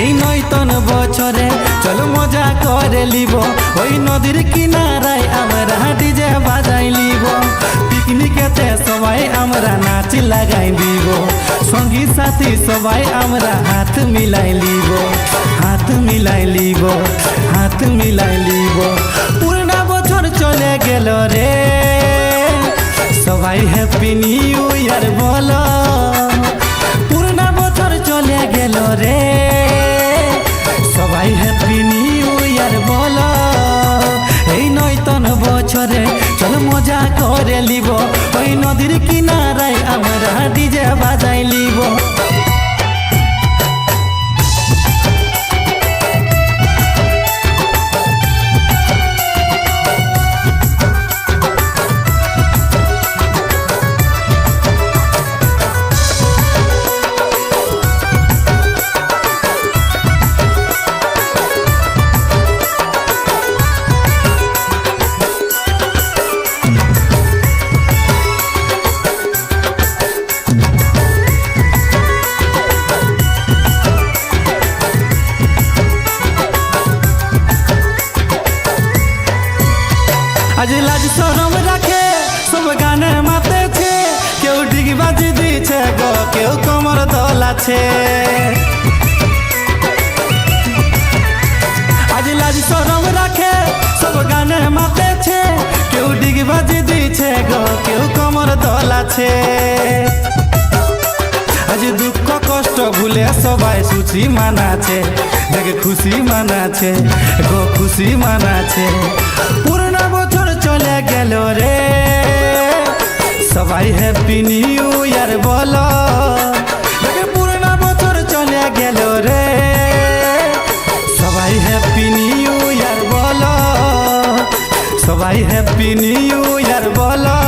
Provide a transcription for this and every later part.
এই নয়তন বছরে চলো মজা করে লিব ওই নদীর কিনারায় আমরা ডিজে বাজাই লিব পিকনিকেতে সবাই আমরা নাচ লাগাই দিব সঙ্গী সাথী সবাই আমরা হাত মিলাই লিব হাত মিলাই লিব হাত মিলাই লিব পুরনা বছর চলে গেল রে সবাই হ্যাপি নিউ ইয়ার বলো পুরনা বছর চলে গেল রে সবাই হ্যাপি নিউ ইয়ার বলো এই নয়তন বছরে চলো মজা করে লিব ওই নদীর কিনারায় আমরা ডিজে বাজাই লিব আজ লাজ শরম রাখে সব গানে মাতেছে কেউ ডিগি বাজি দিচ্ছে গো কেউ কোমর দোলাছে আজ লাজ শরম রাখে সব গানে মাতেছে কেউ ডিগি বাজি দিচ্ছে গো কেউ কোমর দোলাছে আজ দুঃখ কষ্ট ভুলে সবাই সুচি মানাছে দেখে খুশি মানাছে গো খুশি মানাছে পুরনা বছর চলে গেল রে সবাই হ্যাপি নিউ ইয়ার বলো দেখে পুরনা বছর চলে গেল রে সবাই হ্যাপি নিউ ইয়ার বলো সবাই হ্যাপি নিউ ইয়ার বলো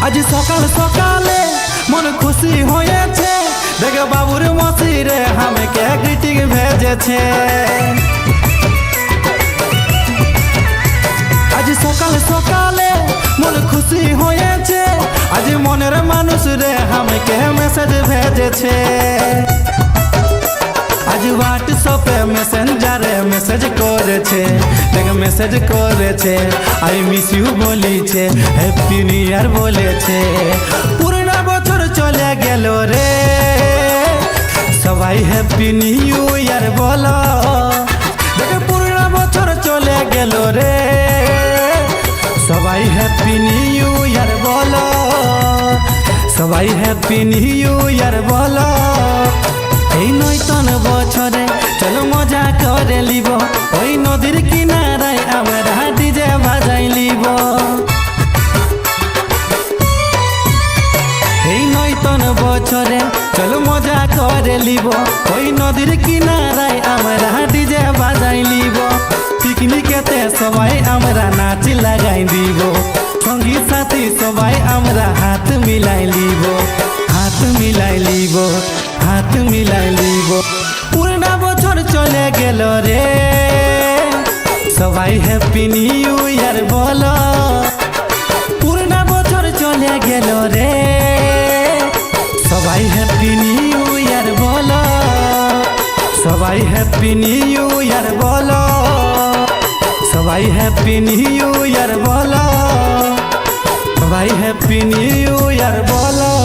আজ সকাল সকালে মন খুশি হয়েছে দেখে বাবুর মসিরে আমাকে গ্রিটিং ভেজেছে আজ সকাল সকালে মন খুশি হয়েছে আজ মনের মানুষ রে আমাকে মেসেজ ভেজেছে আজ হোয়াটসঅ্যাপে মেসেঞ্জারে মেসেজ করেছে দেখ মেসেজ করেছে আই মিস ইউ বলেছে হ্যাপি নিউ ইয়ার বলেছে পুরনা বছর চলে গেল রে সবাই হ্যাপি নিউ ইয়ার বলো দেখ পুরনা বছর চলে গেল রে সবাই হ্যাপি নিউ ইয়ার বলো সবাই হ্যাপি নিউ ইয়ার বলো এই নয়তন বছরে চলো মজা করে লিব ওই নদীর কিনারায় আমরা ডিজে বাজাই লিব এই নয়তন বছরে চলো মজা করে লিব ওই নদীর কিনারায় আমরা ডিজে বাজাই লিব পিকনিকেতে সবাই আমরা নাচ লাগাই দিব সঙ্গী সাথী সবাই আমরা হাত মিলাই লিব হাত মিলাই লিব হাত মিলাই লিব পুরনা বছর চলে গেল রে সবাই হ্যাপি নিউ ইয়ার বলো পুরনা বছর চলে গেল রে সবাই হ্যাপি নিউ ইয়ার বলো সবাই হ্যাপি নিউ ইয়ার বলো সবাই হ্যাপি নিউ ইয়ার বলো সবাই হ্যাপি নিউ ইয়ার বলো